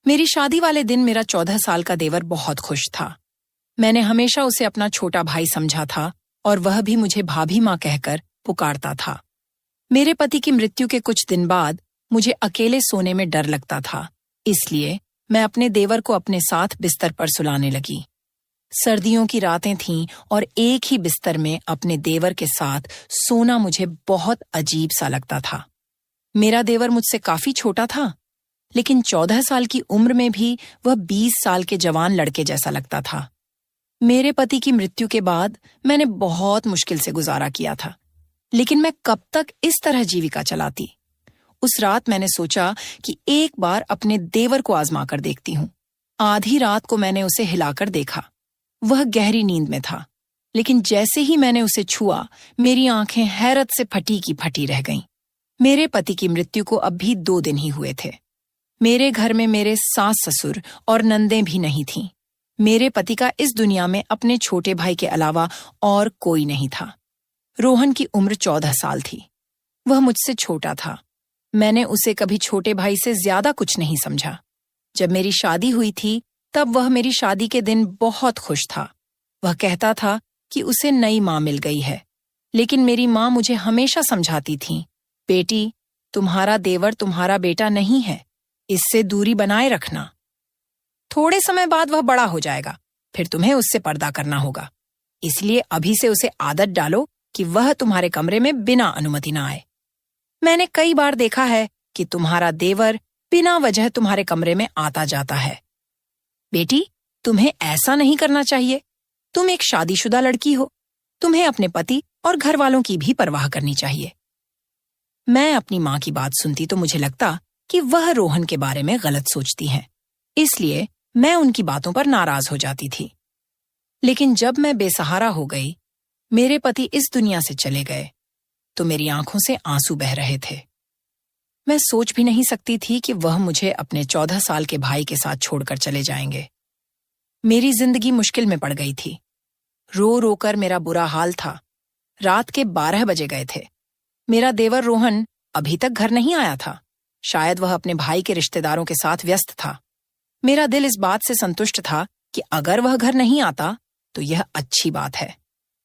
मेरी शादी वाले दिन मेरा 14 साल का देवर बहुत खुश था। मैंने हमेशा उसे अपना छोटा भाई समझा था और वह भी मुझे भाभी माँ कहकर पुकारता था। मेरे पति की मृत्यु के कुछ दिन बाद मुझे अकेले सोने में डर लगता था, इसलिए मैं अपने देवर को अपने साथ बिस्तर पर सुलाने लगी। सर्दियों की रातें थीं और एक ही बिस्तर में अपने देवर के साथ सोना मुझे बहुत अजीब सा लगता था। मेरा देवर मुझसे काफी छोटा था, लेकिन 14 साल की उम्र में भी वह 20 साल के जवान लड़के जैसा लगता था। मेरे पति की मृत्यु के बाद मैंने बहुत मुश्किल से गुजारा किया था, लेकिन मैं कब तक इस तरह जीविका चलाती। उस रात मैंने सोचा कि एक बार अपने देवर को आजमा कर देखती हूँ। आधी रात को मैंने उसे हिलाकर देखा। वह गहरी नींद में था, लेकिन जैसे ही मैंने उसे छुआ, मेरी आंखें हैरत से फटी की फटी रह गईं। मेरे पति की मृत्यु को अब भी 2 दिन ही हुए थे। मेरे घर में मेरे सास ससुर और नंदें भी नहीं थीं। मेरे पति का इस दुनिया में अपने छोटे भाई के अलावा और कोई नहीं था। रोहन की उम्र 14 साल थी। वह मुझसे छोटा था। मैंने उसे कभी छोटे भाई से ज्यादा कुछ नहीं समझा। जब मेरी शादी हुई थी, तब वह मेरी शादी के दिन बहुत खुश था। वह कहता था कि उसे नई माँ मिल गई है, लेकिन मेरी माँ मुझे हमेशा समझाती थी, बेटी, तुम्हारा देवर तुम्हारा बेटा नहीं है, इससे दूरी बनाए रखना। थोड़े समय बाद वह बड़ा हो जाएगा, फिर तुम्हें उससे पर्दा करना होगा। इसलिए अभी से उसे आदत डालो कि वह तुम्हारे कमरे में बिना अनुमति ना आए। मैंने कई बार देखा है कि तुम्हारा देवर बिना वजह तुम्हारे कमरे में आता जाता है। बेटी, तुम्हें ऐसा नहीं करना चाहिए। तुम एक शादीशुदा लड़की हो। तुम्हें अपने पति और घर वालों की भी परवाह करनी चाहिए। मैं अपनी माँ की बात सुनती तो मुझे लगता कि वह रोहन के बारे में गलत सोचती हैं, इसलिए मैं उनकी बातों पर नाराज हो जाती थी। लेकिन जब मैं बेसहारा हो गई, मेरे पति इस दुनिया से चले गए, तो मेरी आंखों से आंसू बह रहे थे। मैं सोच भी नहीं सकती थी कि वह मुझे अपने 14 साल के भाई के साथ छोड़कर चले जाएंगे। मेरी जिंदगी मुश्किल में पड़ गई थी। रो रो कर मेरा बुरा हाल था। रात के 12 बजे गए थे। मेरा देवर रोहन अभी तक घर नहीं आया था। शायद वह अपने भाई के रिश्तेदारों के साथ व्यस्त था। मेरा दिल इस बात से संतुष्ट था कि अगर वह घर नहीं आता तो यह अच्छी बात है,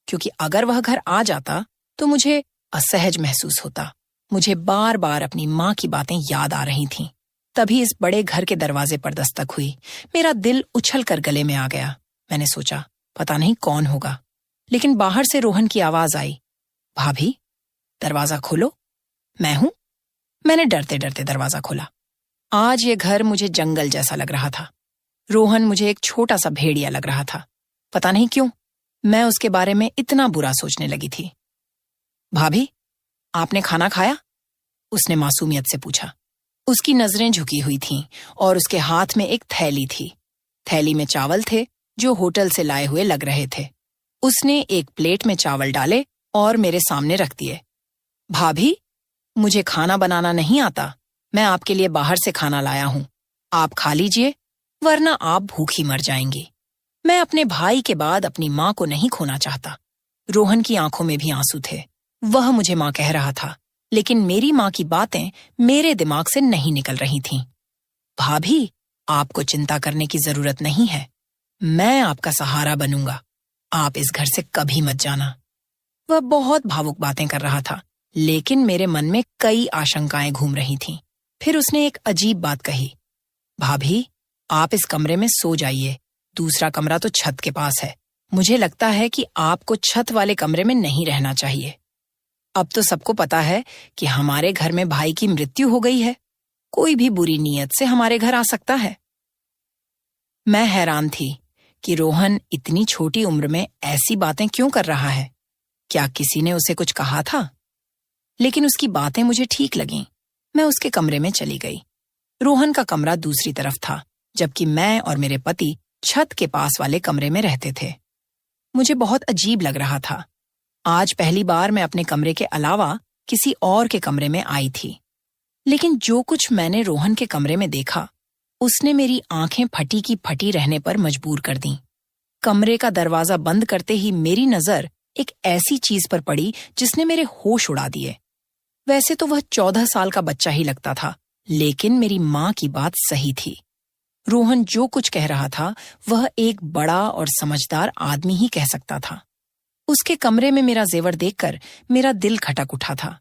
क्योंकि अगर वह घर आ जाता तो मुझे असहज महसूस होता। मुझे बार बार अपनी माँ की बातें याद आ रही थीं। तभी इस बड़े घर के दरवाजे पर दस्तक हुई। मेरा दिल उछल कर गले में आ गया। मैंने सोचा, पता नहीं कौन होगा, लेकिन बाहर से रोहन की आवाज आई, भाभी, दरवाजा खोलो, मैं हूं। मैंने डरते डरते दरवाजा खोला। आज ये घर मुझे जंगल जैसा लग रहा था। रोहन मुझे एक छोटा सा भेड़िया लग रहा था। पता नहीं क्यों मैं उसके बारे में इतना बुरा सोचने लगी थी। भाभी, आपने खाना खाया? उसने मासूमियत से पूछा। उसकी नजरें झुकी हुई थीं और उसके हाथ में एक थैली थी। थैली में चावल थे जो होटल से लाए हुए लग रहे थे। उसने एक प्लेट में चावल डाले और मेरे सामने रख दिए। भाभी, मुझे खाना बनाना नहीं आता। मैं आपके लिए बाहर से खाना लाया हूं। आप खा लीजिए, वरना आप भूखी मर जाएंगी। मैं अपने भाई के बाद अपनी माँ को नहीं खोना चाहता। रोहन की आंखों में भी आंसू थे। वह मुझे माँ कह रहा था, लेकिन मेरी माँ की बातें मेरे दिमाग से नहीं निकल रही थीं। भाभी, आपको चिंता करने की जरूरत नहीं है। मैं आपका सहारा बनूंगा। आप इस घर से कभी मत जाना। वह बहुत भावुक बातें कर रहा था, लेकिन मेरे मन में कई आशंकाएं घूम रही थीं। फिर उसने एक अजीब बात कही, भाभी, आप इस कमरे में सो जाइए। दूसरा कमरा तो छत के पास है। मुझे लगता है कि आपको छत वाले कमरे में नहीं रहना चाहिए। अब तो सबको पता है कि हमारे घर में भाई की मृत्यु हो गई है। कोई भी बुरी नीयत से हमारे घर आ सकता है। मैं हैरान थी कि रोहन इतनी छोटी उम्र में ऐसी बातें क्यों कर रहा है। क्या किसी ने उसे कुछ कहा था? लेकिन उसकी बातें मुझे ठीक लगीं। मैं उसके कमरे में चली गई। रोहन का कमरा दूसरी तरफ था, जबकि मैं और मेरे पति छत के पास वाले कमरे में रहते थे। मुझे बहुत अजीब लग रहा था। आज पहली बार मैं अपने कमरे के अलावा किसी और के कमरे में आई थी। लेकिन जो कुछ मैंने रोहन के कमरे में देखा, उसने मेरी आंखें फटी की फटी रहने पर मजबूर कर दी। कमरे का दरवाजा बंद करते ही मेरी नजर एक ऐसी चीज पर पड़ी जिसने मेरे होश उड़ा दिए। वैसे तो वह 14 साल का बच्चा ही लगता था, लेकिन मेरी माँ की बात सही थी। रोहन जो कुछ कह रहा था वह एक बड़ा और समझदार आदमी ही कह सकता था। उसके कमरे में मेरा जेवर देखकर मेरा दिल खटक उठा था।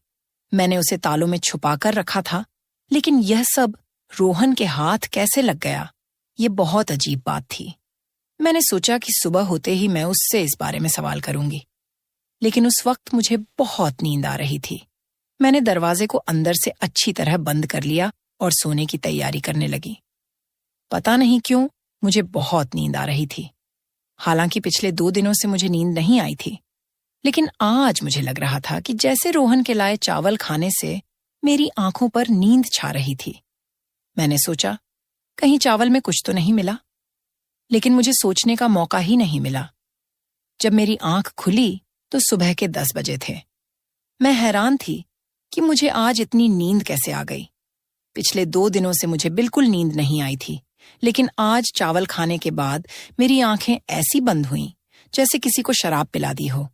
मैंने उसे तालों में छुपाकर रखा था, लेकिन यह सब रोहन के हाथ कैसे लग गया, ये बहुत अजीब बात थी। मैंने सोचा कि सुबह होते ही मैं उससे इस बारे में सवाल करूंगी, लेकिन उस वक्त मुझे बहुत नींद आ रही थी। मैंने दरवाजे को अंदर से अच्छी तरह बंद कर लिया और सोने की तैयारी करने लगी। पता नहीं क्यों मुझे बहुत नींद आ रही थी। हालांकि पिछले 2 दिनों से मुझे नींद नहीं आई थी, लेकिन आज मुझे लग रहा था कि जैसे रोहन के लाए चावल खाने से मेरी आंखों पर नींद छा रही थी। मैंने सोचा कहीं चावल में कुछ तो नहीं मिला, लेकिन मुझे सोचने का मौका ही नहीं मिला। जब मेरी आंख खुली तो सुबह के 10 बजे थे। मैं हैरान थी कि मुझे आज इतनी नींद कैसे आ गई। पिछले 2 दिनों से मुझे बिल्कुल नींद नहीं आई थी, लेकिन आज चावल खाने के बाद मेरी आंखें ऐसी बंद हुईं जैसे किसी को शराब पिला दी हो।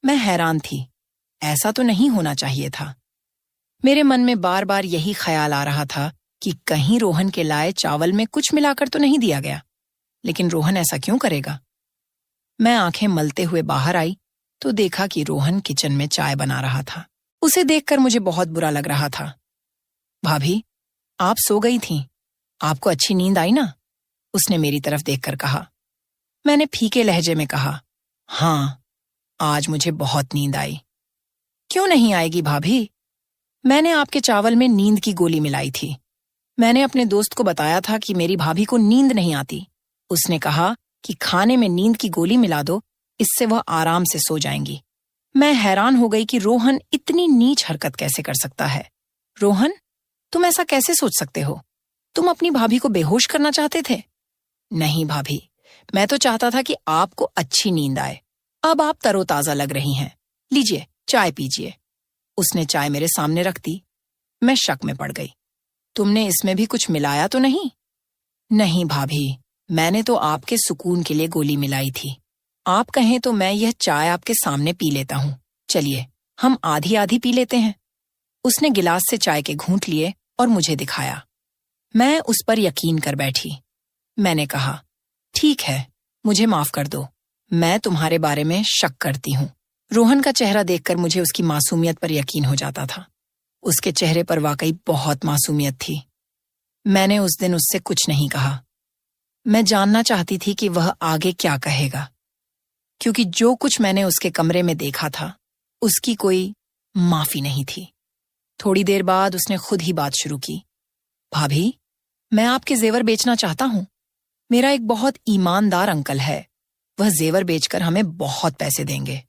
मैं हैरान थी, ऐसा तो नहीं होना चाहिए था। मेरे मन में बार बार यही ख्याल आ रहा था कि कहीं रोहन के लाए चावल में कुछ मिलाकर तो नहीं दिया गया। लेकिन रोहन ऐसा क्यों करेगा? मैं आंखें मलते हुए बाहर आई तो देखा कि रोहन किचन में चाय बना रहा था। उसे देखकर मुझे बहुत बुरा लग रहा था। भाभी, आप सो गई थीं, आपको अच्छी नींद आई ना? उसने मेरी तरफ देखकर कहा। मैंने फीके लहजे में कहा, हाँ, आज मुझे बहुत नींद आई। क्यों नहीं आएगी भाभी? मैंने आपके चावल में नींद की गोली मिलाई थी। मैंने अपने दोस्त को बताया था कि मेरी भाभी को नींद नहीं आती। उसने कहा कि खाने में नींद की गोली मिला दो, इससे वह आराम से सो जाएंगी। मैं हैरान हो गई कि रोहन इतनी नीच हरकत कैसे कर सकता है। रोहन, तुम ऐसा कैसे सोच सकते हो? तुम अपनी भाभी को बेहोश करना चाहते थे? नहीं भाभी, मैं तो चाहता था कि आपको अच्छी नींद आए। अब आप तरोताजा लग रही हैं। लीजिए, चाय पीजिए। उसने चाय मेरे सामने रख दी। मैं शक में पड़ गई। तुमने इसमें भी कुछ मिलाया तो नहीं? नहीं भाभी, मैंने तो आपके सुकून के लिए गोली मिलाई थी। आप कहें तो मैं यह चाय आपके सामने पी लेता हूँ। चलिए, हम आधी आधी पी लेते हैं। उसने गिलास से चाय के घूंट लिए और मुझे दिखाया। मैं उस पर यकीन कर बैठी। मैंने कहा, ठीक है, मुझे माफ कर दो, मैं तुम्हारे बारे में शक करती हूँ। रोहन का चेहरा देखकर मुझे उसकी मासूमियत पर यकीन हो जाता था। उसके चेहरे पर वाकई बहुत मासूमियत थी। मैंने उस दिन उससे कुछ नहीं कहा। मैं जानना चाहती थी कि वह आगे क्या कहेगा, क्योंकि जो कुछ मैंने उसके कमरे में देखा था उसकी कोई माफी नहीं थी। थोड़ी देर बाद उसने खुद ही बात शुरू की। भाभी, मैं आपके जेवर बेचना चाहता हूँ। मेरा एक बहुत ईमानदार अंकल है, वह जेवर बेचकर हमें बहुत पैसे देंगे।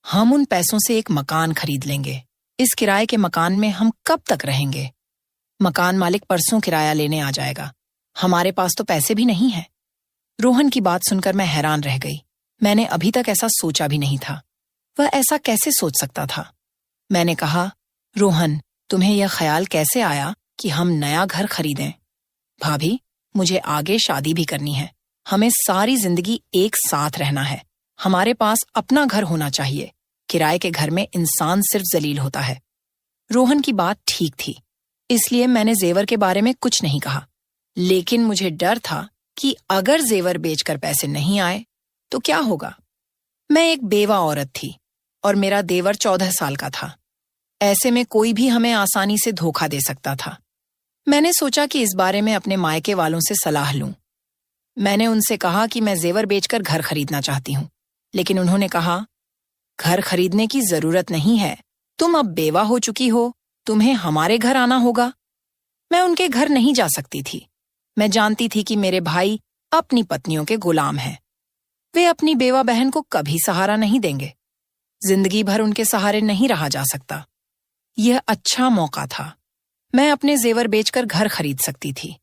हम उन पैसों से एक मकान खरीद लेंगे। इस किराए के मकान में हम कब तक रहेंगे? मकान मालिक परसों किराया लेने आ जाएगा। हमारे पास तो पैसे भी नहीं है। रोहन की बात सुनकर मैं हैरान रह गई। मैंने अभी तक ऐसा सोचा भी नहीं था। वह ऐसा कैसे सोच सकता था? मैंने कहा, रोहन, तुम्हें यह ख्याल कैसे आया कि हम नया घर खरीदें? भाभी, मुझे आगे शादी भी करनी है। हमें सारी जिंदगी एक साथ रहना है। हमारे पास अपना घर होना चाहिए। किराए के घर में इंसान सिर्फ जलील होता है। रोहन की बात ठीक थी, इसलिए मैंने जेवर के बारे में कुछ नहीं कहा। लेकिन मुझे डर था कि अगर जेवर बेचकर पैसे नहीं आए तो क्या होगा। मैं एक बेवा औरत थी और मेरा देवर 14 साल का था। ऐसे में कोई भी हमें आसानी से धोखा दे सकता था। मैंने सोचा कि इस बारे में अपने मायके वालों से सलाह लूं। मैंने उनसे कहा कि मैं जेवर बेचकर घर खरीदना चाहती हूं, लेकिन उन्होंने कहा, घर खरीदने की जरूरत नहीं है, तुम अब बेवा हो चुकी हो, तुम्हें हमारे घर आना होगा। मैं उनके घर नहीं जा सकती थी। मैं जानती थी कि मेरे भाई अपनी पत्नियों के गुलाम हैं। वे अपनी बेवा बहन को कभी सहारा नहीं देंगे। जिंदगी भर उनके सहारे नहीं रहा जा सकता। यह अच्छा मौका था। मैं अपने जेवर बेचकर घर खरीद सकती थी।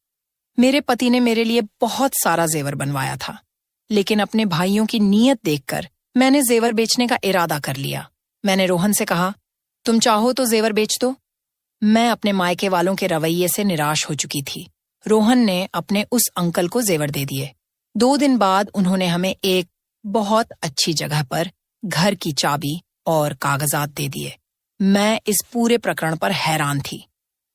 मेरे पति ने मेरे लिए बहुत सारा जेवर बनवाया था, लेकिन अपने भाइयों की नीयत देखकर मैंने जेवर बेचने का इरादा कर लिया। मैंने रोहन से कहा, तुम चाहो तो जेवर बेच दो। मैं अपने मायके वालों के रवैये से निराश हो चुकी थी। रोहन ने अपने उस अंकल को जेवर दे दिए। 2 दिन बाद उन्होंने हमें एक बहुत अच्छी जगह पर घर की चाबी और कागजात दे दिए। मैं इस पूरे प्रकरण पर हैरान थी।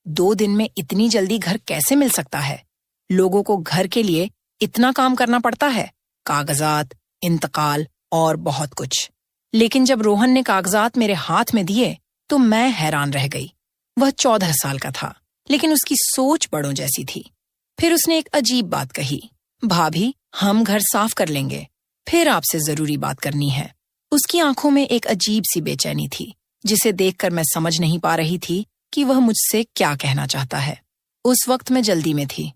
2 दिन में इतनी जल्दी घर कैसे मिल सकता है? लोगों को घर के लिए इतना काम करना पड़ता है, कागजात, इंतकाल और बहुत कुछ। लेकिन जब रोहन ने कागजात मेरे हाथ में दिए तो मैं हैरान रह गई। वह 14 साल का था, लेकिन उसकी सोच बड़ों जैसी थी। फिर उसने एक अजीब बात कही, भाभी हम घर साफ कर लेंगे, फिर आपसे जरूरी बात करनी है। उसकी आंखों में एक अजीब सी बेचैनी थी, जिसे देखकर मैं समझ नहीं पा रही थी कि वह मुझसे क्या कहना चाहता है। उस वक्त मैं जल्दी में थी।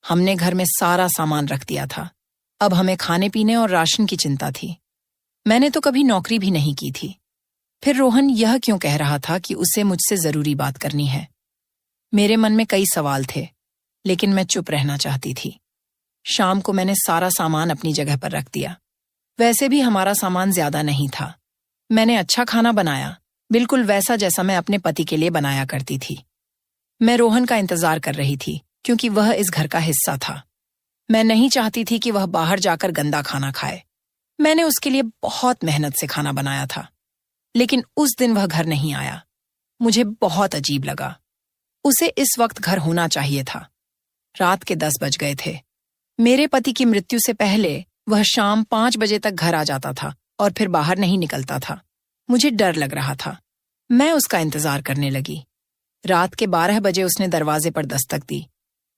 हमने घर में सारा सामान रख दिया था। अब हमें खाने पीने और राशन की चिंता थी। मैंने तो कभी नौकरी भी नहीं की थी। फिर रोहन यह क्यों कह रहा था कि उसे मुझसे जरूरी बात करनी है? मेरे मन में कई सवाल थे, लेकिन मैं चुप रहना चाहती थी। शाम को मैंने सारा सामान अपनी जगह पर रख दिया। वैसे भी हमारा सामान ज्यादा नहीं था। मैंने अच्छा खाना बनाया, बिल्कुल वैसा जैसा मैं अपने पति के लिए बनाया करती थी। मैं रोहन का इंतजार कर रही थी, क्योंकि वह इस घर का हिस्सा था। मैं नहीं चाहती थी कि वह बाहर जाकर गंदा खाना खाए। मैंने उसके लिए बहुत मेहनत से खाना बनाया था, लेकिन उस दिन वह घर नहीं आया। मुझे बहुत अजीब लगा। उसे इस वक्त घर होना चाहिए था। रात के 10 बज गए थे। मेरे पति की मृत्यु से पहले वह शाम 5 बजे तक घर आ जाता था और फिर बाहर नहीं निकलता था। मुझे डर लग रहा था। मैं उसका इंतजार करने लगी। रात के 12 बजे उसने दरवाजे पर दस्तक दी।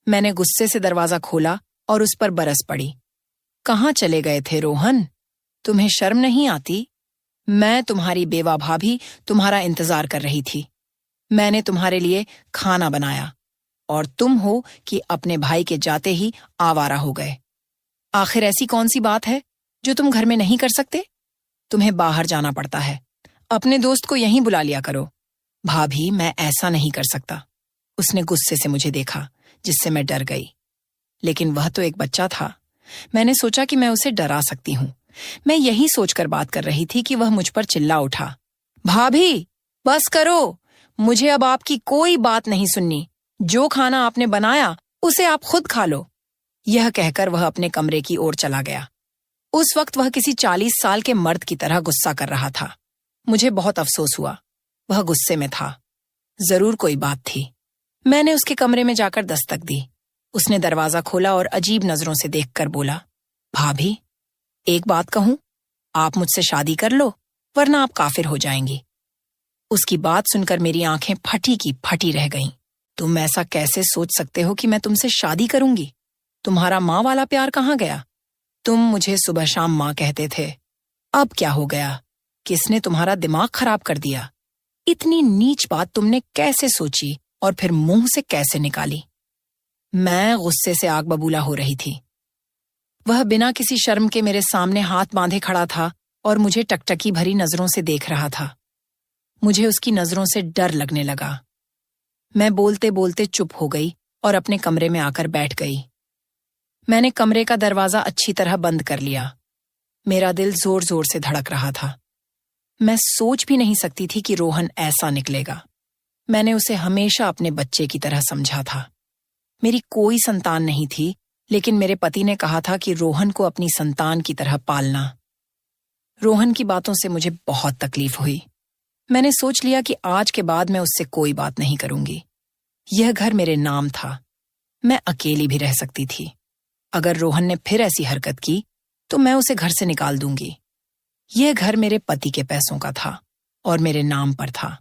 मैंने गुस्से से दरवाजा खोला और उस पर बरस पड़ी। कहाँ चले गए थे रोहन? तुम्हें शर्म नहीं आती? मैं तुम्हारी बेवा भाभी तुम्हारा इंतजार कर रही थी। मैंने तुम्हारे लिए खाना बनाया और तुम हो कि अपने भाई के जाते ही आवारा हो गए। आखिर ऐसी कौन सी बात है जो तुम घर में नहीं कर सकते? तुम्हें बाहर जाना पड़ता है। अपने दोस्त को यहीं बुला लिया करो। भाभी मैं ऐसा नहीं कर सकता। उसने गुस्से से मुझे देखा, जिससे मैं डर गई। लेकिन वह तो एक बच्चा था। मैंने सोचा कि मैं उसे डरा सकती हूँ। मैं यही सोचकर बात कर रही थी कि वह मुझ पर चिल्ला उठा, भाभी बस करो, मुझे अब आपकी कोई बात नहीं सुननी। जो खाना आपने बनाया उसे आप खुद खा लो। यह कहकर वह अपने कमरे की ओर चला गया। उस वक्त वह किसी 40 साल के मर्द की तरह गुस्सा कर रहा था। मुझे बहुत अफसोस हुआ। वह गुस्से में था। जरूर कोई बात थी। मैंने उसके कमरे में जाकर दस्तक दी। उसने दरवाजा खोला और अजीब नजरों से देखकर बोला, भाभी एक बात कहूं, आप मुझसे शादी कर लो, वरना आप काफिर हो जाएंगी। उसकी बात सुनकर मेरी आंखें फटी की फटी रह गईं। तुम ऐसा कैसे सोच सकते हो कि मैं तुमसे शादी करूंगी? तुम्हारा माँ वाला प्यार कहाँ गया? तुम मुझे सुबह शाम माँ कहते थे। अब क्या हो गया? किसने तुम्हारा दिमाग खराब कर दिया? इतनी नीच बात तुमने कैसे सोची और फिर मुंह से कैसे निकाली? मैं गुस्से से आग बबूला हो रही थी। वह बिना किसी शर्म के मेरे सामने हाथ बांधे खड़ा था और मुझे टकटकी भरी नजरों से देख रहा था। मुझे उसकी नजरों से डर लगने लगा। मैं बोलते बोलते चुप हो गई और अपने कमरे में आकर बैठ गई। मैंने कमरे का दरवाजा अच्छी तरह बंद कर लिया। मेरा दिल जोर जोर से धड़क रहा था। मैं सोच भी नहीं सकती थी कि रोहन ऐसा निकलेगा। मैंने उसे हमेशा अपने बच्चे की तरह समझा था। मेरी कोई संतान नहीं थी, लेकिन मेरे पति ने कहा था कि रोहन को अपनी संतान की तरह पालना। रोहन की बातों से मुझे बहुत तकलीफ हुई। मैंने सोच लिया कि आज के बाद मैं उससे कोई बात नहीं करूंगी। यह घर मेरे नाम था। मैं अकेली भी रह सकती थी। अगर रोहन ने फिर ऐसी हरकत की तो मैं उसे घर से निकाल दूंगी। यह घर मेरे पति के पैसों का था और मेरे नाम पर था।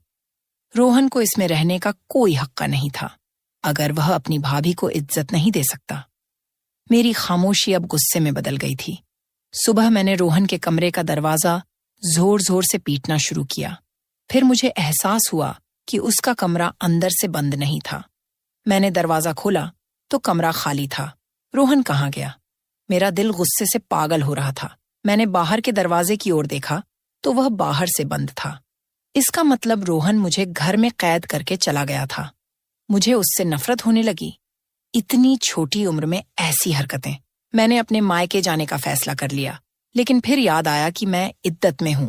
रोहन को इसमें रहने का कोई हक्का नहीं था, अगर वह अपनी भाभी को इज्जत नहीं दे सकता। मेरी खामोशी अब गुस्से में बदल गई थी। सुबह मैंने रोहन के कमरे का दरवाजा जोर जोर से पीटना शुरू किया। फिर मुझे एहसास हुआ कि उसका कमरा अंदर से बंद नहीं था। मैंने दरवाजा खोला तो कमरा खाली था। रोहन कहाँ गया? मेरा दिल गुस्से से पागल हो रहा था। मैंने बाहर के दरवाजे की ओर देखा तो वह बाहर से बंद था। इसका मतलब रोहन मुझे घर में कैद करके चला गया था। मुझे उससे नफरत होने लगी। इतनी छोटी उम्र में ऐसी हरकतें। मैंने अपने मायके जाने का फैसला कर लिया, लेकिन फिर याद आया कि मैं इद्दत में हूं।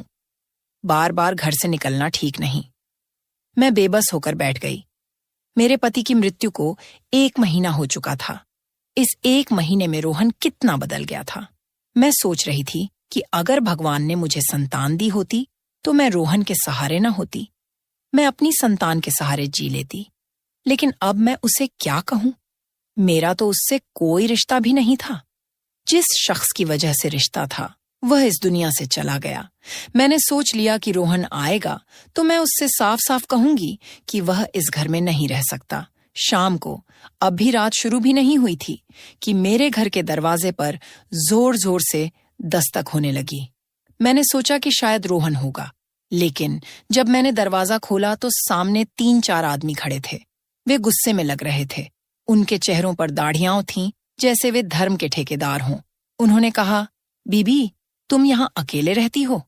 बार बार घर से निकलना ठीक नहीं। मैं बेबस होकर बैठ गई। मेरे पति की मृत्यु को 1 महीना हो चुका था। इस 1 महीने में रोहन कितना बदल गया था। मैं सोच रही थी कि अगर भगवान ने मुझे संतान दी होती तो मैं रोहन के सहारे न होती। मैं अपनी संतान के सहारे जी लेती। लेकिन अब मैं उसे क्या कहूं? मेरा तो उससे कोई रिश्ता भी नहीं था। जिस शख्स की वजह से रिश्ता था वह इस दुनिया से चला गया। मैंने सोच लिया कि रोहन आएगा तो मैं उससे साफ साफ कहूंगी कि वह इस घर में नहीं रह सकता। शाम को, अब भी रात शुरू भी नहीं हुई थी, कि मेरे घर के दरवाजे पर जोर जोर से दस्तक होने लगी। मैंने सोचा कि शायद रोहन होगा, लेकिन जब मैंने दरवाजा खोला तो सामने 3-4 आदमी खड़े थे। वे गुस्से में लग रहे थे। उनके चेहरों पर दाढ़ियां थीं, जैसे वे धर्म के ठेकेदार हों। उन्होंने कहा, बीबी, तुम यहाँ अकेले रहती हो?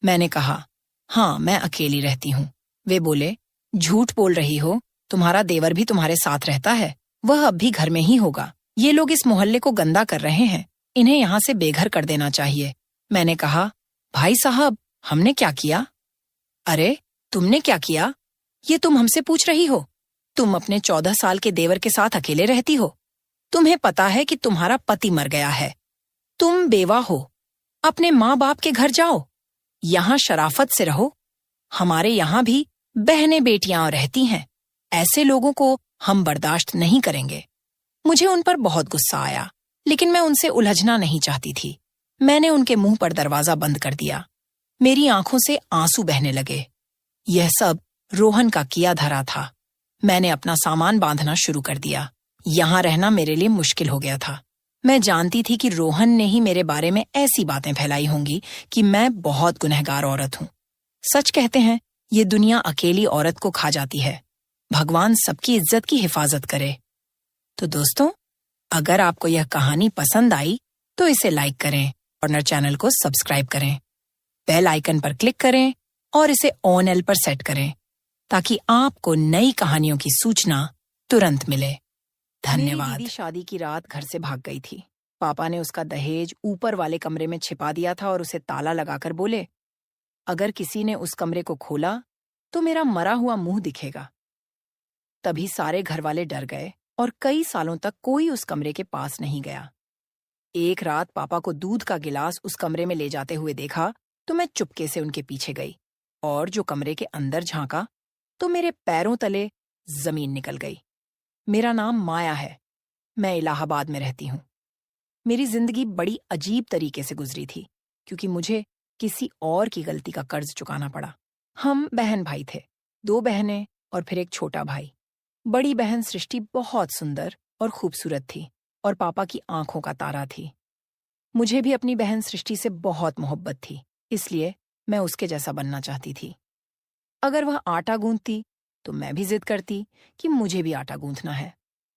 मैंने कहा, हाँ, मैं अकेली रहती हूँ। वे बोले, झूठ बोल रही हो, तुम्हारा देवर भी तुम्हारे साथ रहता है। वह अब भी घर में ही होगा। ये लोग इस मोहल्ले को गंदा कर रहे हैं, इन्हें यहाँ से बेघर कर देना चाहिए। मैंने कहा, भाई साहब, हमने क्या किया? अरे, तुमने क्या किया? ये तुम हमसे पूछ रही हो? तुम अपने 14 साल के देवर के साथ अकेले रहती हो। तुम्हें पता है कि तुम्हारा पति मर गया है। तुम बेवा हो। अपने माँ बाप के घर जाओ, यहाँ शराफत से रहो। हमारे यहाँ भी बहनें बेटियां रहती हैं। ऐसे लोगों को हम बर्दाश्त नहीं करेंगे। मुझे उन पर बहुत गुस्सा आया, लेकिन मैं उनसे उलझना नहीं चाहती थी। मैंने उनके मुंह पर दरवाजा बंद कर दिया। मेरी आंखों से आंसू बहने लगे। यह सब रोहन का किया धरा था। मैंने अपना सामान बांधना शुरू कर दिया। यहाँ रहना मेरे लिए मुश्किल हो गया था। मैं जानती थी कि रोहन ने ही मेरे बारे में ऐसी बातें फैलाई होंगी कि मैं बहुत गुनहगार औरत हूँ। सच कहते हैं, ये दुनिया अकेली औरत को खा जाती है। भगवान सबकी इज्जत की हिफाजत करे। तो दोस्तों, अगर आपको यह कहानी पसंद आई तो इसे लाइक करें और चैनल को सब्सक्राइब करें। बेल आइकन पर क्लिक करें और इसे ऑन एल पर सेट करें, ताकि आपको नई कहानियों की सूचना तुरंत मिले। धन्यवाद। मेरी दीदी शादी की रात घर से भाग गई थी। पापा ने उसका दहेज ऊपर वाले कमरे में छिपा दिया था और उसे ताला लगाकर बोले, अगर किसी ने उस कमरे को खोला तो मेरा मरा हुआ मुंह दिखेगा। तभी सारे घर वाले डर गए और कई सालों तक कोई उस कमरे के पास नहीं गया। एक रात पापा को दूध का गिलास उस कमरे में ले जाते हुए देखा तो मैं चुपके से उनके पीछे गई और जो कमरे के अंदर झांका तो मेरे पैरों तले जमीन निकल गई। मेरा नाम माया है। मैं इलाहाबाद में रहती हूँ। मेरी जिंदगी बड़ी अजीब तरीके से गुजरी थी, क्योंकि मुझे किसी और की गलती का कर्ज चुकाना पड़ा। हम बहन भाई थे, 2 बहनें और फिर एक छोटा भाई। बड़ी बहन सृष्टि बहुत सुंदर और खूबसूरत थी और पापा की आंखों का तारा थी। मुझे भी अपनी बहन सृष्टि से बहुत मोहब्बत थी, इसलिए मैं उसके जैसा बनना चाहती थी। अगर वह आटा गूंथती तो मैं भी जिद करती कि मुझे भी आटा गूंथना है।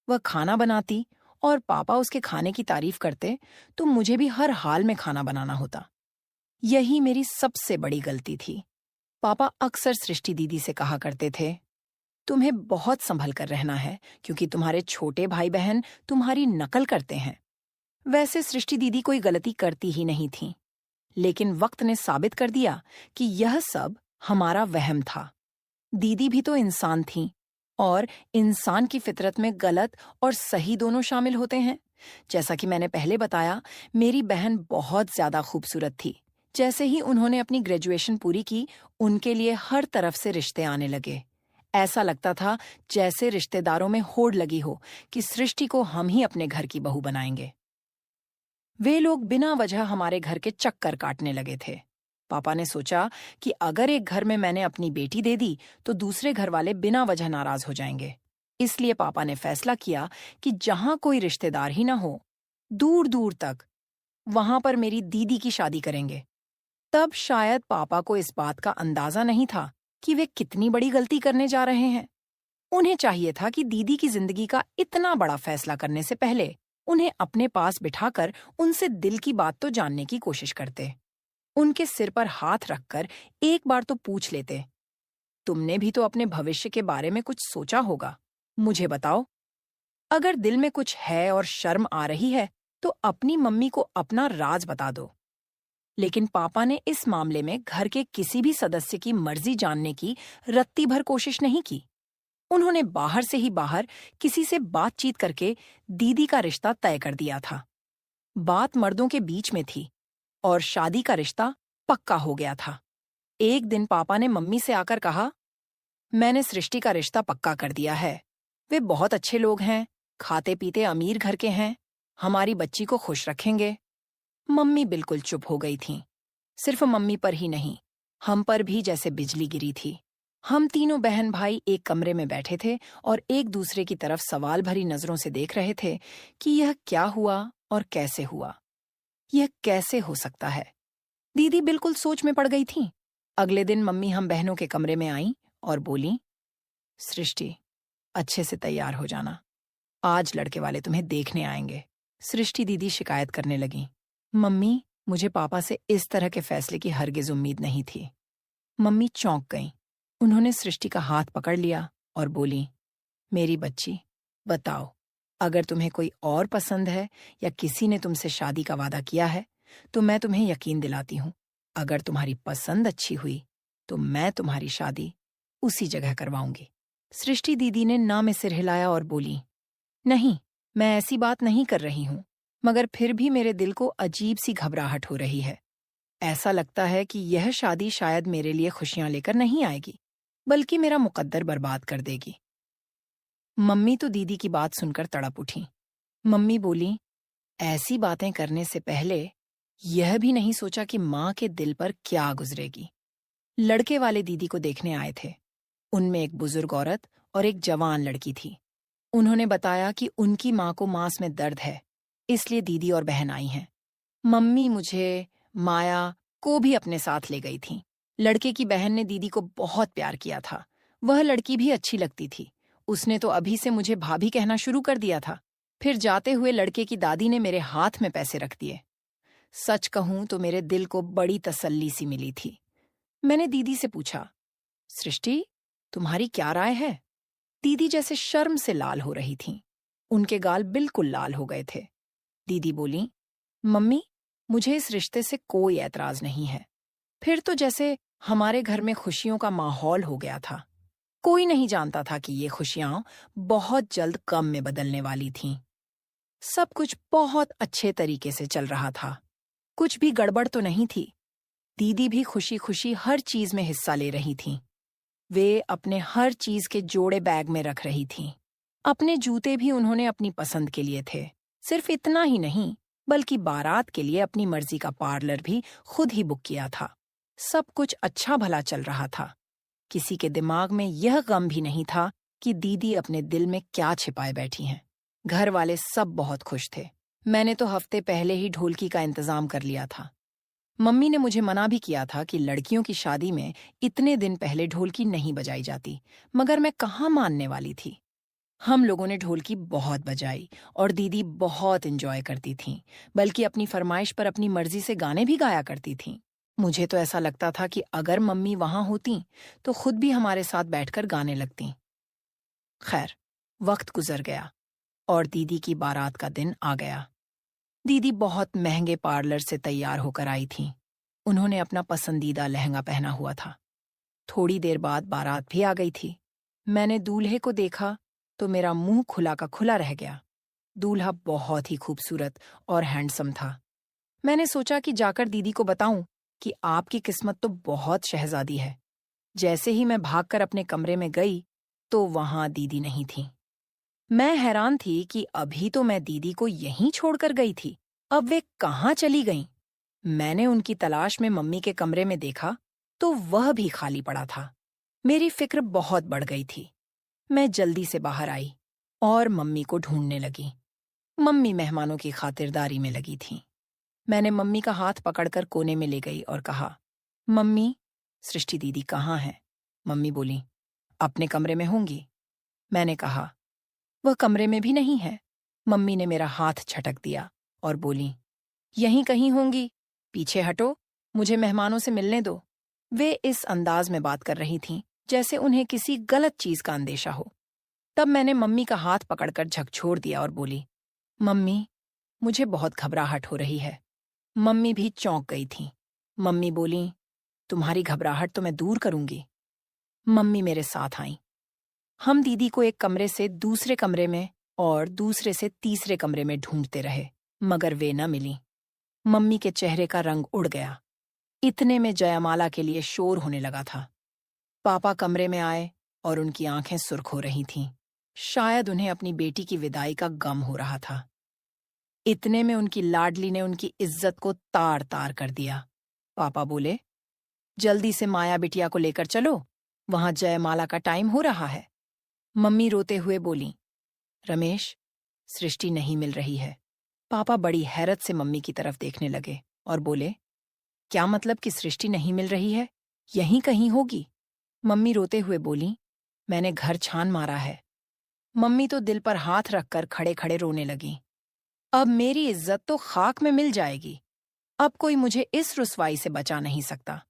वह खाना बनाती और पापा उसके खाने की तारीफ करते तो मुझे भी हर हाल में खाना बनाना होता। यही मेरी सबसे बड़ी गलती थी। पापा अक्सर सृष्टि दीदी से कहा करते थे, तुम्हें बहुत संभल कर रहना है, क्योंकि तुम्हारे छोटे भाई बहन तुम्हारी नकल करते हैं। वैसे सृष्टि दीदी कोई गलती करती ही नहीं थी, लेकिन वक्त ने साबित कर दिया कि यह सब हमारा वहम था। दीदी भी तो इंसान थीं, और इंसान की फितरत में गलत और सही दोनों शामिल होते हैं। जैसा कि मैंने पहले बताया, मेरी बहन बहुत ज्यादा खूबसूरत थी। जैसे ही उन्होंने अपनी ग्रेजुएशन पूरी की, उनके लिए हर तरफ से रिश्ते आने लगे। ऐसा लगता था जैसे रिश्तेदारों में होड़ लगी हो कि सृष्टि को हम ही अपने घर की बहू बनाएंगे। वे लोग बिना वजह हमारे घर के चक्कर काटने लगे थे। पापा ने सोचा कि अगर एक घर में मैंने अपनी बेटी दे दी तो दूसरे घर वाले बिना वजह नाराज हो जाएंगे। इसलिए पापा ने फैसला किया कि जहां कोई रिश्तेदार ही ना हो, दूर दूर तक, वहां पर मेरी दीदी की शादी करेंगे। तब शायद पापा को इस बात का अंदाजा नहीं था कि वे कितनी बड़ी गलती करने जा रहे हैं। उन्हें चाहिए था कि दीदी की जिंदगी का इतना बड़ा फैसला करने से पहले उन्हें अपने पास बिठाकर उनसे दिल की बात तो जानने की कोशिश करते। उनके सिर पर हाथ रखकर एक बार तो पूछ लेते, तुमने भी तो अपने भविष्य के बारे में कुछ सोचा होगा, मुझे बताओ। अगर दिल में कुछ है और शर्म आ रही है तो अपनी मम्मी को अपना राज बता दो। लेकिन पापा ने इस मामले में घर के किसी भी सदस्य की मर्जी जानने की रत्ती भर कोशिश नहीं की। उन्होंने बाहर से ही बाहर किसी से बातचीत करके दीदी का रिश्ता तय कर दिया था। बात मर्दों के बीच में थी और शादी का रिश्ता पक्का हो गया था। एक दिन पापा ने मम्मी से आकर कहा, मैंने सृष्टि का रिश्ता पक्का कर दिया है। वे बहुत अच्छे लोग हैं, खाते पीते अमीर घर के हैं, हमारी बच्ची को खुश रखेंगे। मम्मी बिल्कुल चुप हो गई थीं। सिर्फ मम्मी पर ही नहीं, हम पर भी जैसे बिजली गिरी थी। हम तीनों बहन भाई एक कमरे में बैठे थे और एक दूसरे की तरफ सवाल भरी नजरों से देख रहे थे कि यह क्या हुआ और कैसे हुआ। यह कैसे हो सकता है? दीदी बिल्कुल सोच में पड़ गई थीं। अगले दिन मम्मी हम बहनों के कमरे में आईं और बोलीं, सृष्टि, अच्छे से तैयार हो जाना, आज लड़के वाले तुम्हें देखने आएंगे। सृष्टि दीदी शिकायत करने लगी, मम्मी, मुझे पापा से इस तरह के फैसले की हरगिज उम्मीद नहीं थी। मम्मी चौंक गईं। उन्होंने सृष्टि का हाथ पकड़ लिया और बोली, मेरी बच्ची, बताओ, अगर तुम्हें कोई और पसंद है या किसी ने तुमसे शादी का वादा किया है तो मैं तुम्हें यकीन दिलाती हूँ, अगर तुम्हारी पसंद अच्छी हुई तो मैं तुम्हारी शादी उसी जगह करवाऊंगी। सृष्टि दीदी ने ना में सिर हिलाया और बोली, नहीं, मैं ऐसी बात नहीं कर रही हूँ, मगर फिर भी मेरे दिल को अजीब सी घबराहट हो रही है। ऐसा लगता है कि यह शादी शायद मेरे लिए खुशियां लेकर नहीं आएगी, बल्कि मेरा मुकद्दर बर्बाद कर देगी। मम्मी तो दीदी की बात सुनकर तड़प उठी। मम्मी बोली, ऐसी बातें करने से पहले यह भी नहीं सोचा कि माँ के दिल पर क्या गुजरेगी। लड़के वाले दीदी को देखने आए थे। उनमें एक बुजुर्ग औरत और एक जवान लड़की थी। उन्होंने बताया कि उनकी माँ को मांस में दर्द है, इसलिए दीदी और बहन आई हैं। मम्मी मुझे, माया को भी अपने साथ ले गई थी। लड़के की बहन ने दीदी को बहुत प्यार किया था। वह लड़की भी अच्छी लगती थी। उसने तो अभी से मुझे भाभी कहना शुरू कर दिया था। फिर जाते हुए लड़के की दादी ने मेरे हाथ में पैसे रख दिए। सच कहूं तो मेरे दिल को बड़ी तसल्ली सी मिली थी। मैंने दीदी से पूछा, सृष्टि, तुम्हारी क्या राय है? दीदी जैसे शर्म से लाल हो रही थीं। उनके गाल बिल्कुल लाल हो गए थे। दीदी बोली, मम्मी, मुझे इस रिश्ते से कोई ऐतराज नहीं है। फिर तो जैसे हमारे घर में खुशियों का माहौल हो गया था। कोई नहीं जानता था कि ये खुशियां बहुत जल्द गम में बदलने वाली थीं। सब कुछ बहुत अच्छे तरीके से चल रहा था। कुछ भी गड़बड़ तो नहीं थी। दीदी भी खुशी खुशी हर चीज में हिस्सा ले रही थीं। वे अपने हर चीज के जोड़े बैग में रख रही थीं। अपने जूते भी उन्होंने अपनी पसंद के लिए थे। सिर्फ इतना ही नहीं, बल्कि बारात के लिए अपनी मर्जी का पार्लर भी खुद ही बुक किया था। सब कुछ अच्छा भला चल रहा था। किसी के दिमाग में यह गम भी नहीं था कि दीदी अपने दिल में क्या छिपाए बैठी हैं। घर वाले सब बहुत खुश थे। मैंने तो हफ्ते पहले ही ढोलकी का इंतजाम कर लिया था। मम्मी ने मुझे मना भी किया था कि लड़कियों की शादी में इतने दिन पहले ढोलकी नहीं बजाई जाती, मगर मैं कहाँ मानने वाली थी। हम लोगों ने ढोलकी बहुत बजाई और दीदी बहुत एंजॉय करती थीं, बल्कि अपनी फरमाइश पर अपनी मर्जी से गाने भी गाया करती थीं। मुझे तो ऐसा लगता था कि अगर मम्मी वहां होती तो खुद भी हमारे साथ बैठकर गाने लगतीं। खैर, वक्त गुजर गया और दीदी की बारात का दिन आ गया। दीदी बहुत महंगे पार्लर से तैयार होकर आई थीं। उन्होंने अपना पसंदीदा लहंगा पहना हुआ था। थोड़ी देर बाद बारात भी आ गई थी। मैंने दूल्हे को देखा तो मेरा मुंह खुला का खुला रह गया। दूल्हा बहुत ही खूबसूरत और हैंडसम था। मैंने सोचा कि जाकर दीदी को बताऊं कि आपकी किस्मत तो बहुत शहजादी है। जैसे ही मैं भागकर अपने कमरे में गई तो वहां दीदी नहीं थी। मैं हैरान थी कि अभी तो मैं दीदी को यहीं छोड़कर गई थी, अब वे कहाँ चली गईं? मैंने उनकी तलाश में मम्मी के कमरे में देखा तो वह भी खाली पड़ा था। मेरी फिक्र बहुत बढ़ गई थी। मैं जल्दी से बाहर आई और मम्मी को ढूंढने लगी। मम्मी मेहमानों की खातिरदारी में लगी थीं। मैंने मम्मी का हाथ पकड़कर कोने में ले गई और कहा, मम्मी, सृष्टि दीदी कहाँ है? मम्मी बोली, अपने कमरे में होंगी। मैंने कहा, वह कमरे में भी नहीं है। मम्मी ने मेरा हाथ झटक दिया और बोली, यहीं कहीं होंगी, पीछे हटो, मुझे मेहमानों से मिलने दो। वे इस अंदाज में बात कर रही थीं जैसे उन्हें किसी गलत चीज का अंदेशा हो। तब मैंने मम्मी का हाथ पकड़कर झकझोर दिया और बोली, मम्मी, मुझे बहुत घबराहट हो रही है। मम्मी भी चौंक गई थीं। मम्मी बोली, तुम्हारी घबराहट तो मैं दूर करूंगी। मम्मी मेरे साथ आईं। हम दीदी को एक कमरे से दूसरे कमरे में और दूसरे से तीसरे कमरे में ढूंढते रहे, मगर वे न मिली। मम्मी के चेहरे का रंग उड़ गया। इतने में जयमाला के लिए शोर होने लगा था। पापा कमरे में आए और उनकी आंखें सुर्ख हो रही थीं। शायद उन्हें अपनी बेटी की विदाई का गम हो रहा था। इतने में उनकी लाडली ने उनकी इज्जत को तार तार कर दिया। पापा बोले, जल्दी से माया बिटिया को लेकर चलो, वहां जयमाला का टाइम हो रहा है। मम्मी रोते हुए बोली, रमेश, सृष्टि नहीं मिल रही है। पापा बड़ी हैरत से मम्मी की तरफ देखने लगे और बोले, क्या मतलब कि सृष्टि नहीं मिल रही है? यहीं कहीं होगी। मम्मी रोते हुए बोली, मैंने घर छान मारा है। मम्मी तो दिल पर हाथ रखकर खड़े खड़े रोने लगी। अब मेरी इज्जत तो खाक में मिल जाएगी। अब कोई मुझे इस रुसवाई से बचा नहीं सकता।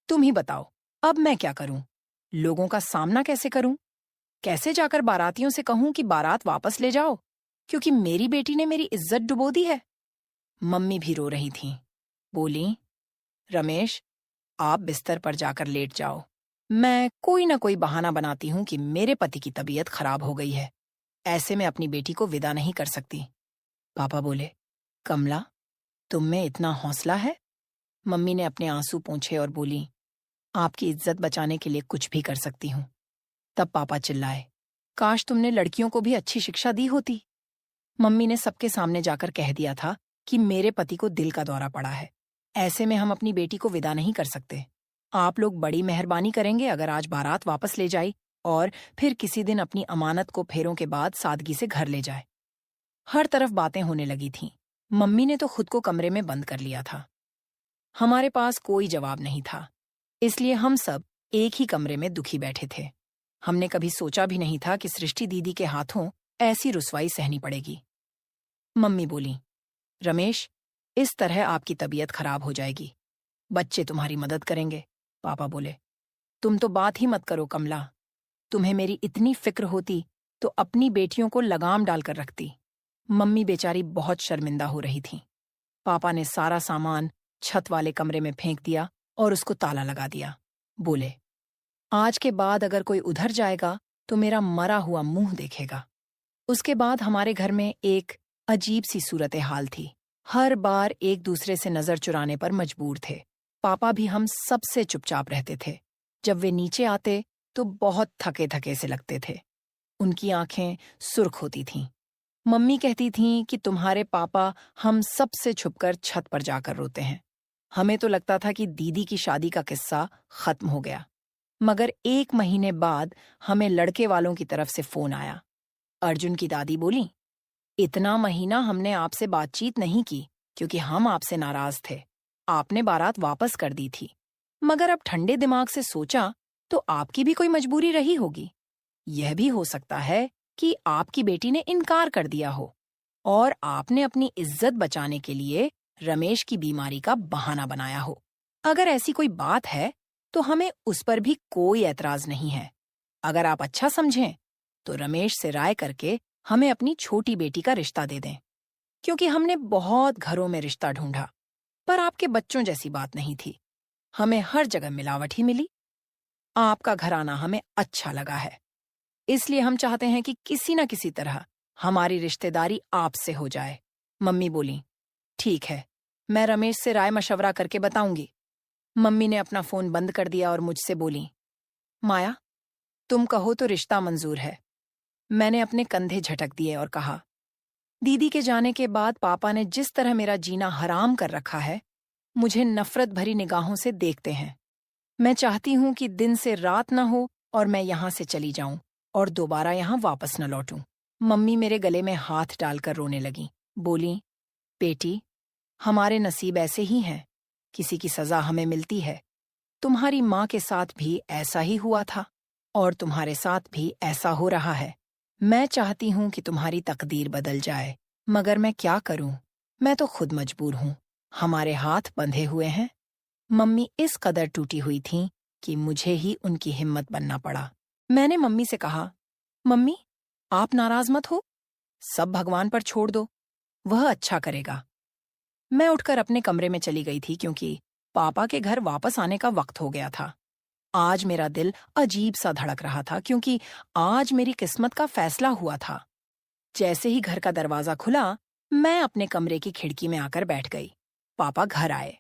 तुम ही बताओ, अब मैं क्या करूं? लोगों का सामना कैसे करूं? कैसे जाकर बारातियों से कहूं कि बारात वापस ले जाओ, क्योंकि मेरी बेटी ने मेरी इज्जत डुबो दी है? मम्मी भी रो रही थीं। बोली, रमेश, आप बिस्तर पर जाकर लेट जाओ। मैं कोई ना कोई बहाना बनाती हूं कि मेरे पति की तबीयत खराब हो गई है। ऐसे में अपनी बेटी को विदा नहीं कर सकती। पापा बोले, कमला, तुम में इतना हौसला है? मम्मी ने अपने आंसू पोंछे और बोली, आपकी इज्जत बचाने के लिए कुछ भी कर सकती हूं। तब पापा चिल्लाए, काश तुमने लड़कियों को भी अच्छी शिक्षा दी होती। मम्मी ने सबके सामने जाकर कह दिया था कि मेरे पति को दिल का दौरा पड़ा है। ऐसे में हम अपनी बेटी को विदा नहीं कर सकते। आप लोग बड़ी मेहरबानी करेंगे अगर आज बारात वापस ले जाए और फिर किसी दिन अपनी अमानत को फेरों के बाद सादगी से घर ले जाए। हर तरफ बातें होने लगी थीं। मम्मी ने तो खुद को कमरे में बंद कर लिया था। हमारे पास कोई जवाब नहीं था, इसलिए हम सब एक ही कमरे में दुखी बैठे थे। हमने कभी सोचा भी नहीं था कि सृष्टि दीदी के हाथों ऐसी रुसवाई सहनी पड़ेगी। मम्मी बोली, रमेश, इस तरह आपकी तबीयत खराब हो जाएगी। बच्चे तुम्हारी मदद करेंगे। पापा बोले, तुम तो बात ही मत करो कमला। तुम्हें मेरी इतनी फिक्र होती तो अपनी बेटियों को लगाम डालकर रखती। मम्मी बेचारी बहुत शर्मिंदा हो रही थी। पापा ने सारा सामान छत वाले कमरे में फेंक दिया और उसको ताला लगा दिया। बोले, आज के बाद अगर कोई उधर जाएगा तो मेरा मरा हुआ मुंह देखेगा। उसके बाद हमारे घर में एक अजीब सी सूरत हाल थी। हर बार एक दूसरे से नजर चुराने पर मजबूर थे। पापा भी हम सबसे चुपचाप रहते थे। जब वे नीचे आते तो बहुत थके थके से लगते थे। उनकी आंखें सुर्ख होती थीं। मम्मी कहती थीं कि तुम्हारे पापा हम सबसे छुपकर छत पर जाकर रोते हैं। हमें तो लगता था कि दीदी की शादी का किस्सा खत्म हो गया। मगर 1 महीने बाद हमें लड़के वालों की तरफ से फोन आया। अर्जुन की दादी बोली, इतना महीना हमने आपसे बातचीत नहीं की क्योंकि हम आपसे नाराज थे। आपने बारात वापस कर दी थी, मगर अब ठंडे दिमाग से सोचा तो आपकी भी कोई मजबूरी रही होगी। यह भी हो सकता है कि आपकी बेटी ने इनकार कर दिया हो और आपने अपनी इज्जत बचाने के लिए रमेश की बीमारी का बहाना बनाया हो। अगर ऐसी कोई बात है तो हमें उस पर भी कोई ऐतराज नहीं है। अगर आप अच्छा समझें तो रमेश से राय करके हमें अपनी छोटी बेटी का रिश्ता दे दें, क्योंकि हमने बहुत घरों में रिश्ता ढूंढा पर आपके बच्चों जैसी बात नहीं थी। हमें हर जगह मिलावट ही मिली। आपका घराना हमें अच्छा लगा है, इसलिए हम चाहते हैं कि किसी न किसी तरह हमारी रिश्तेदारी आपसे हो जाए। मम्मी बोली, ठीक है, मैं रमेश से राय मशवरा करके बताऊंगी। मम्मी ने अपना फोन बंद कर दिया और मुझसे बोली, माया, तुम कहो तो रिश्ता मंजूर है। मैंने अपने कंधे झटक दिए और कहा, दीदी के जाने के बाद पापा ने जिस तरह मेरा जीना हराम कर रखा है, मुझे नफरत भरी निगाहों से देखते हैं। मैं चाहती हूं कि दिन से रात न हो और मैं यहां से चली जाऊं और दोबारा यहां वापस न लौटूं। मम्मी मेरे गले में हाथ डालकर रोने लगी। बोली, बेटी, हमारे नसीब ऐसे ही हैं, किसी की सजा हमें मिलती है। तुम्हारी माँ के साथ भी ऐसा ही हुआ था और तुम्हारे साथ भी ऐसा हो रहा है। मैं चाहती हूं कि तुम्हारी तकदीर बदल जाए, मगर मैं क्या करूं? मैं तो खुद मजबूर हूं। हमारे हाथ बंधे हुए हैं। मम्मी इस कदर टूटी हुई थीं कि मुझे ही उनकी हिम्मत बनना पड़ा। मैंने मम्मी से कहा, मम्मी, आप नाराज मत हो, सब भगवान पर छोड़ दो, वह अच्छा करेगा। मैं उठकर अपने कमरे में चली गई थी क्योंकि पापा के घर वापस आने का वक्त हो गया था। आज मेरा दिल अजीब सा धड़क रहा था क्योंकि आज मेरी किस्मत का फैसला हुआ था। जैसे ही घर का दरवाजा खुला, मैं अपने कमरे की खिड़की में आकर बैठ गई। पापा घर आए।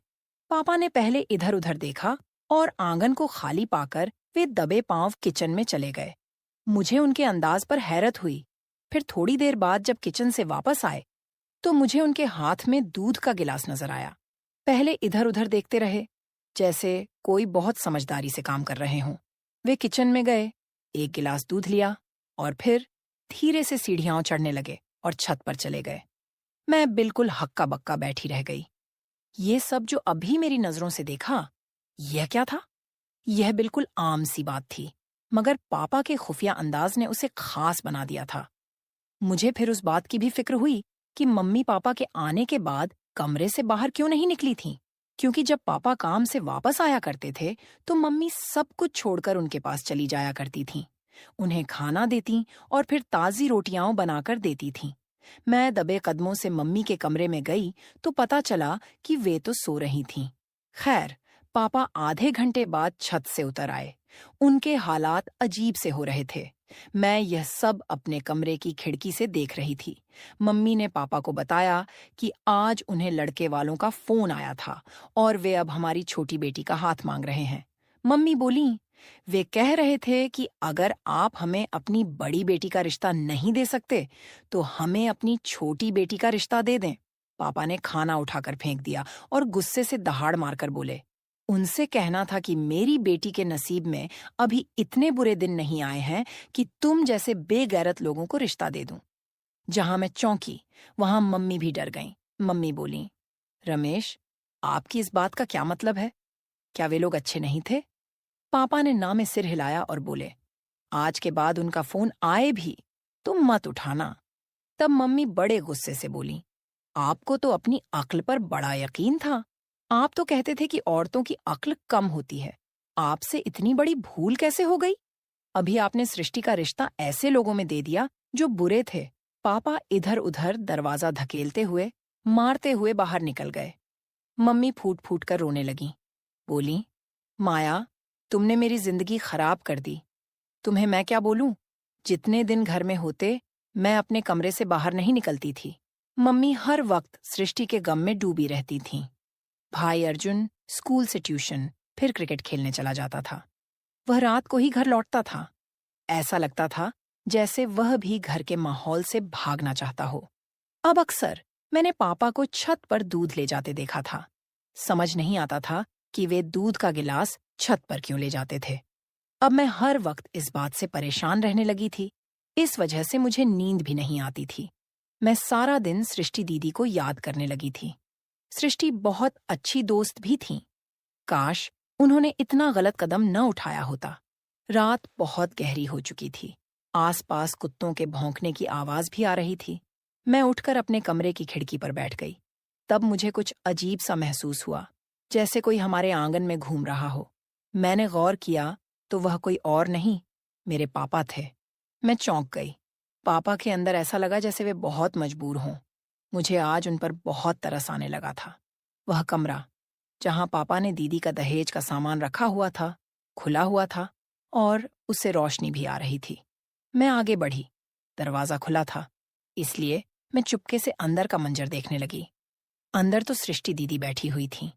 पापा ने पहले इधर उधर देखा और आंगन को खाली पाकर वे दबे पांव किचन में चले गए। मुझे उनके अंदाज पर हैरत हुई। फिर थोड़ी देर बाद जब किचन से वापस आए तो मुझे उनके हाथ में दूध का गिलास नजर आया। पहले इधर उधर देखते रहे, जैसे कोई बहुत समझदारी से काम कर रहे हों। वे किचन में गए, एक गिलास दूध लिया और फिर धीरे से सीढ़ियां चढ़ने लगे और छत पर चले गए। मैं बिल्कुल हक्का बक्का बैठी रह गई। ये सब जो अभी मेरी नजरों से देखा, यह क्या था? यह बिल्कुल आम सी बात थी, मगर पापा के खुफिया अंदाज ने उसे खास बना दिया था। मुझे फिर उस बात की भी फिक्र हुई कि मम्मी पापा के आने के बाद कमरे से बाहर क्यों नहीं निकली थीं, क्योंकि जब पापा काम से वापस आया करते थे तो मम्मी सब कुछ छोड़कर उनके पास चली जाया करती थीं। उन्हें खाना देती और फिर ताज़ी रोटियां बनाकर देती थीं। मैं दबे कदमों से मम्मी के कमरे में गई तो पता चला कि वे तो सो रही थीं। खैर, पापा आधे घंटे बाद छत से उतर आए। उनके हालात अजीब से हो रहे थे। मैं यह सब अपने कमरे की खिड़की से देख रही थी। मम्मी ने पापा को बताया कि आज उन्हें लड़के वालों का फोन आया था और वे अब हमारी छोटी बेटी का हाथ मांग रहे हैं। मम्मी बोली, वे कह रहे थे कि अगर आप हमें अपनी बड़ी बेटी का रिश्ता नहीं दे सकते तो हमें अपनी छोटी बेटी का रिश्ता दे दें। पापा ने खाना उठाकर फेंक दिया और गुस्से से दहाड़ मारकर बोले, उनसे कहना था कि मेरी बेटी के नसीब में अभी इतने बुरे दिन नहीं आए हैं कि तुम जैसे बेगैरत लोगों को रिश्ता दे दूं। जहां मैं चौंकी वहां मम्मी भी डर गईं। मम्मी बोली, रमेश, आपकी इस बात का क्या मतलब है? क्या वे लोग अच्छे नहीं थे? पापा ने ना में सिर हिलाया और बोले, आज के बाद उनका फोन आए भी तुम मत उठाना। तब मम्मी बड़े गुस्से से बोली, आपको तो अपनी अक्ल पर बड़ा यकीन था। आप तो कहते थे कि औरतों की अक्ल कम होती है। आपसे इतनी बड़ी भूल कैसे हो गई? अभी आपने सृष्टि का रिश्ता ऐसे लोगों में दे दिया जो बुरे थे। पापा इधर उधर दरवाजा धकेलते हुए, मारते हुए बाहर निकल गए। मम्मी फूट फूट कर रोने लगी। बोली, माया, तुमने मेरी जिंदगी खराब कर दी। तुम्हें मैं क्या बोलूं? जितने दिन घर में होते मैं अपने कमरे से बाहर नहीं निकलती थी। मम्मी हर वक्त सृष्टि के गम में डूबी रहती थीं। भाई अर्जुन स्कूल से ट्यूशन, फिर क्रिकेट खेलने चला जाता था। वह रात को ही घर लौटता था। ऐसा लगता था जैसे वह भी घर के माहौल से भागना चाहता हो। अब अक्सर मैंने पापा को छत पर दूध ले जाते देखा था। समझ नहीं आता था कि वे दूध का गिलास छत पर क्यों ले जाते थे। अब मैं हर वक्त इस बात से परेशान रहने लगी थी। इस वजह से मुझे नींद भी नहीं आती थी। मैं सारा दिन सृष्टि दीदी को याद करने लगी थी। सृष्टि बहुत अच्छी दोस्त भी थीं। काश उन्होंने इतना गलत कदम न उठाया होता। रात बहुत गहरी हो चुकी थी। आसपास कुत्तों के भौंकने की आवाज भी आ रही थी। मैं उठकर अपने कमरे की खिड़की पर बैठ गई। तब मुझे कुछ अजीब सा महसूस हुआ, जैसे कोई हमारे आंगन में घूम रहा हो। मैंने गौर किया तो वह कोई और नहीं, मेरे पापा थे। मैं चौंक गई। पापा के अंदर ऐसा लगा जैसे वे बहुत मजबूर हों। मुझे आज उन पर बहुत तरस आने लगा था। वह कमरा जहां पापा ने दीदी का दहेज का सामान रखा हुआ था, खुला हुआ था और उससे रोशनी भी आ रही थी। मैं आगे बढ़ी। दरवाजा खुला था, इसलिए मैं चुपके से अंदर का मंजर देखने लगी। अंदर तो सृष्टि दीदी बैठी हुई थी।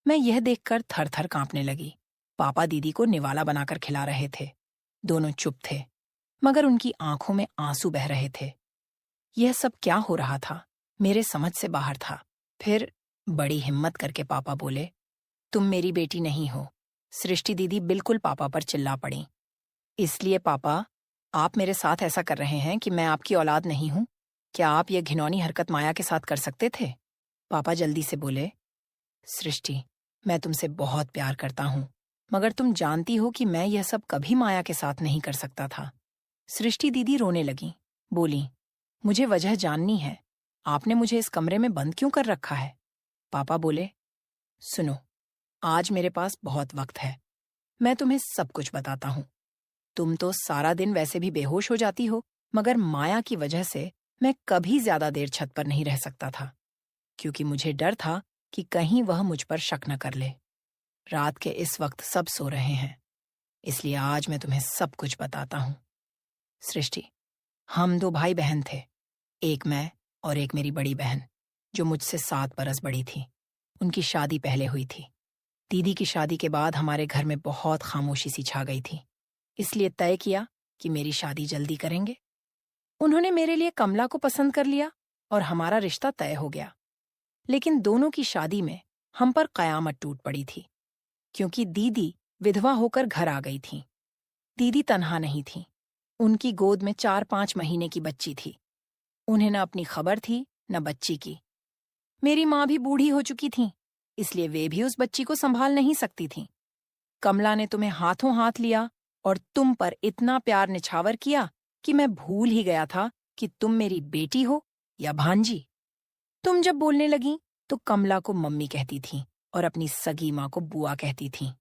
मैं यह देखकर थर थर कांपने लगी। पापा दीदी को निवाला बनाकर खिला रहे थे। दोनों चुप थे, मगर उनकी आंखों में आंसू बह रहे थे। यह सब क्या हो रहा था, मेरे समझ से बाहर था। फिर बड़ी हिम्मत करके पापा बोले, तुम मेरी बेटी नहीं हो। सृष्टि दीदी बिल्कुल पापा पर चिल्ला पड़ी। इसलिए पापा, आप मेरे साथ ऐसा कर रहे हैं कि मैं आपकी औलाद नहीं हूं? क्या आप यह घिनौनी हरकत माया के साथ कर सकते थे? पापा जल्दी से बोले, सृष्टि, मैं तुमसे बहुत प्यार करता हूं, मगर तुम जानती हो कि मैं यह सब कभी माया के साथ नहीं कर सकता था। सृष्टि दीदी रोने लगी। बोली, मुझे वजह जाननी है। आपने मुझे इस कमरे में बंद क्यों कर रखा है? पापा बोले, सुनो, आज मेरे पास बहुत वक्त है। मैं तुम्हें सब कुछ बताता हूं। तुम तो सारा दिन वैसे भी बेहोश हो जाती हो, मगर माया की वजह से मैं कभी ज्यादा देर छत पर नहीं रह सकता था, क्योंकि मुझे डर था कि कहीं वह मुझ पर शक न कर ले। रात के इस वक्त सब सो रहे हैं, इसलिए आज मैं तुम्हें सब कुछ बताता हूं। सृष्टि, हम 2 भाई बहन थे। एक मैं और एक मेरी बड़ी बहन, जो मुझसे 7 बरस बड़ी थी। उनकी शादी पहले हुई थी। दीदी की शादी के बाद हमारे घर में बहुत खामोशी सी छा गई थी। इसलिए तय किया कि मेरी शादी जल्दी करेंगे। उन्होंने मेरे लिए कमला को पसंद कर लिया और हमारा रिश्ता तय हो गया। लेकिन दोनों की शादी में हम पर कयामत टूट पड़ी थी, क्योंकि दीदी विधवा होकर घर आ गई थी। दीदी तन्हा नहीं थी, उनकी गोद में 4-5 महीने की बच्ची थी। उन्हें न अपनी खबर थी न बच्ची की। मेरी माँ भी बूढ़ी हो चुकी थी, इसलिए वे भी उस बच्ची को संभाल नहीं सकती थीं। कमला ने तुम्हें हाथों हाथ लिया और तुम पर इतना प्यार निछावर किया कि मैं भूल ही गया था कि तुम मेरी बेटी हो या भांजी। तुम जब बोलने लगी तो कमला को मम्मी कहती थी और अपनी सगी माँ को बुआ कहती थी।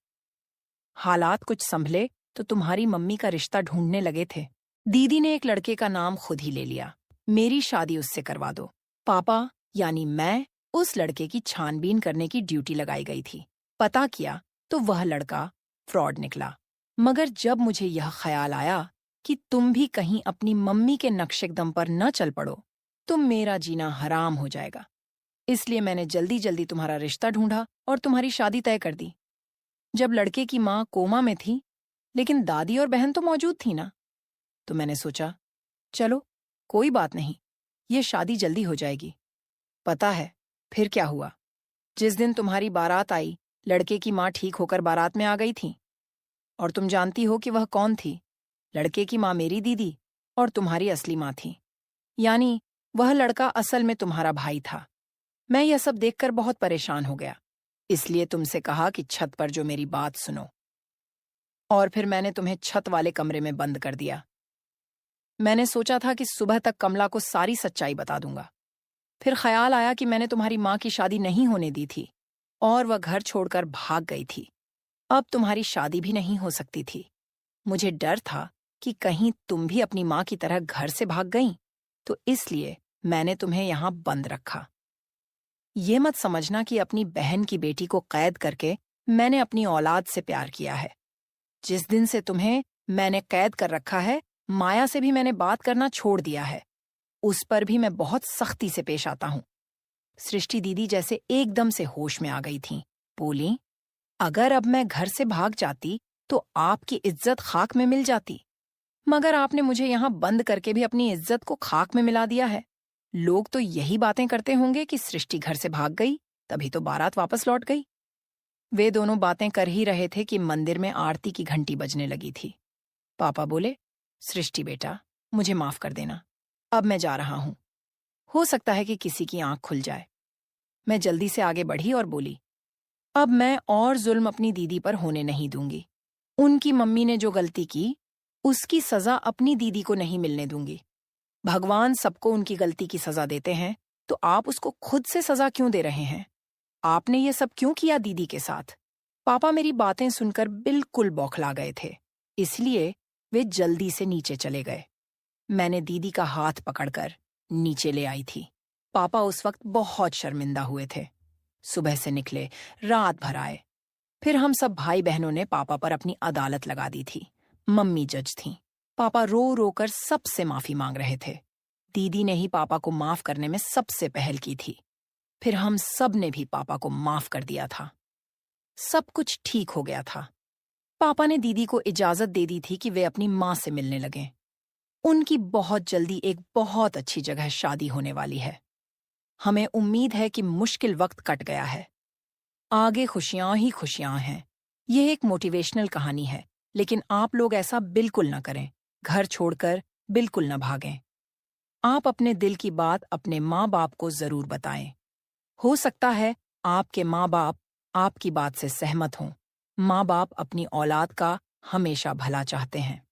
हालात कुछ संभले तो तुम्हारी मम्मी का रिश्ता ढूंढने लगे थे। दीदी ने एक लड़के का नाम खुद ही ले लिया। मेरी शादी उससे करवा दो। पापा यानी मैं उस लड़के की छानबीन करने की ड्यूटी लगाई गई थी। पता किया तो वह लड़का फ्रॉड निकला। मगर जब मुझे यह ख्याल आया कि तुम भी कहीं अपनी मम्मी के नक्शेकदम पर न चल पड़ो तो मेरा जीना हराम हो जाएगा, इसलिए मैंने जल्दी जल्दी तुम्हारा रिश्ता ढूंढा और तुम्हारी शादी तय कर दी। जब लड़के की माँ कोमा में थी, लेकिन दादी और बहन तो मौजूद थी ना, तो मैंने सोचा चलो कोई बात नहीं, ये शादी जल्दी हो जाएगी। पता है फिर क्या हुआ? जिस दिन तुम्हारी बारात आई, लड़के की माँ ठीक होकर बारात में आ गई थी। और तुम जानती हो कि वह कौन थी? लड़के की माँ मेरी दीदी और तुम्हारी असली माँ थी। यानी वह लड़का असल में तुम्हारा भाई था। मैं यह सब देखकर बहुत परेशान हो गया, इसलिए तुमसे कहा कि छत पर जो मेरी बात सुनो। और फिर मैंने तुम्हें छत वाले कमरे में बंद कर दिया। मैंने सोचा था कि सुबह तक कमला को सारी सच्चाई बता दूंगा। फिर ख्याल आया कि मैंने तुम्हारी माँ की शादी नहीं होने दी थी और वह घर छोड़कर भाग गई थी। अब तुम्हारी शादी भी नहीं हो सकती थी। मुझे डर था कि कहीं तुम भी अपनी माँ की तरह घर से भाग गईं, तो इसलिए मैंने तुम्हें यहां बंद रखा। ये मत समझना कि अपनी बहन की बेटी को कैद करके मैंने अपनी औलाद से प्यार किया है। जिस दिन से तुम्हें मैंने कैद कर रखा है, माया से भी मैंने बात करना छोड़ दिया है। उस पर भी मैं बहुत सख्ती से पेश आता हूं। सृष्टि दीदी जैसे एकदम से होश में आ गई थीं। बोली, अगर अब मैं घर से भाग जाती तो आपकी इज्जत खाक में मिल जाती, मगर आपने मुझे यहां बंद करके भी अपनी इज्जत को खाक में मिला दिया है। लोग तो यही बातें करते होंगे कि सृष्टि घर से भाग गई, तभी तो बारात वापस लौट गई। वे दोनों बातें कर ही रहे थे कि मंदिर में आरती की घंटी बजने लगी थी। पापा बोले, सृष्टि बेटा, मुझे माफ कर देना, अब मैं जा रहा हूं। हो सकता है कि किसी की आंख खुल जाए। मैं जल्दी से आगे बढ़ी और बोली, अब मैं और जुल्म अपनी दीदी पर होने नहीं दूंगी। उनकी मम्मी ने जो गलती की, उसकी सजा अपनी दीदी को नहीं मिलने दूंगी। भगवान सबको उनकी गलती की सजा देते हैं, तो आप उसको खुद से सजा क्यों दे रहे हैं? आपने ये सब क्यों किया दीदी के साथ? पापा मेरी बातें सुनकर बिल्कुल बौखला गए थे, इसलिए वे जल्दी से नीचे चले गए। मैंने दीदी का हाथ पकड़कर नीचे ले आई थी। पापा उस वक्त बहुत शर्मिंदा हुए थे। सुबह से निकले, रात भर आए। फिर हम सब भाई बहनों ने पापा पर अपनी अदालत लगा दी थी। मम्मी जज थीं। पापा रो रो कर सबसे माफी मांग रहे थे। दीदी ने ही पापा को माफ करने में सबसे पहल की थी। फिर हम सब ने भी पापा को माफ कर दिया था। सब कुछ ठीक हो गया था। पापा ने दीदी को इजाजत दे दी थी कि वे अपनी माँ से मिलने लगें। उनकी बहुत जल्दी एक बहुत अच्छी जगह शादी होने वाली है। हमें उम्मीद है कि मुश्किल वक्त कट गया है। आगे खुशियां ही खुशियां हैं। यह एक मोटिवेशनल कहानी है, लेकिन आप लोग ऐसा बिल्कुल न करें। घर छोड़कर बिल्कुल न भागें। आप अपने दिल की बात अपने माँ बाप को जरूर बताएं। हो सकता है आपके माँ बाप आपकी बात से सहमत हों। माँ बाप अपनी औलाद का हमेशा भला चाहते हैं।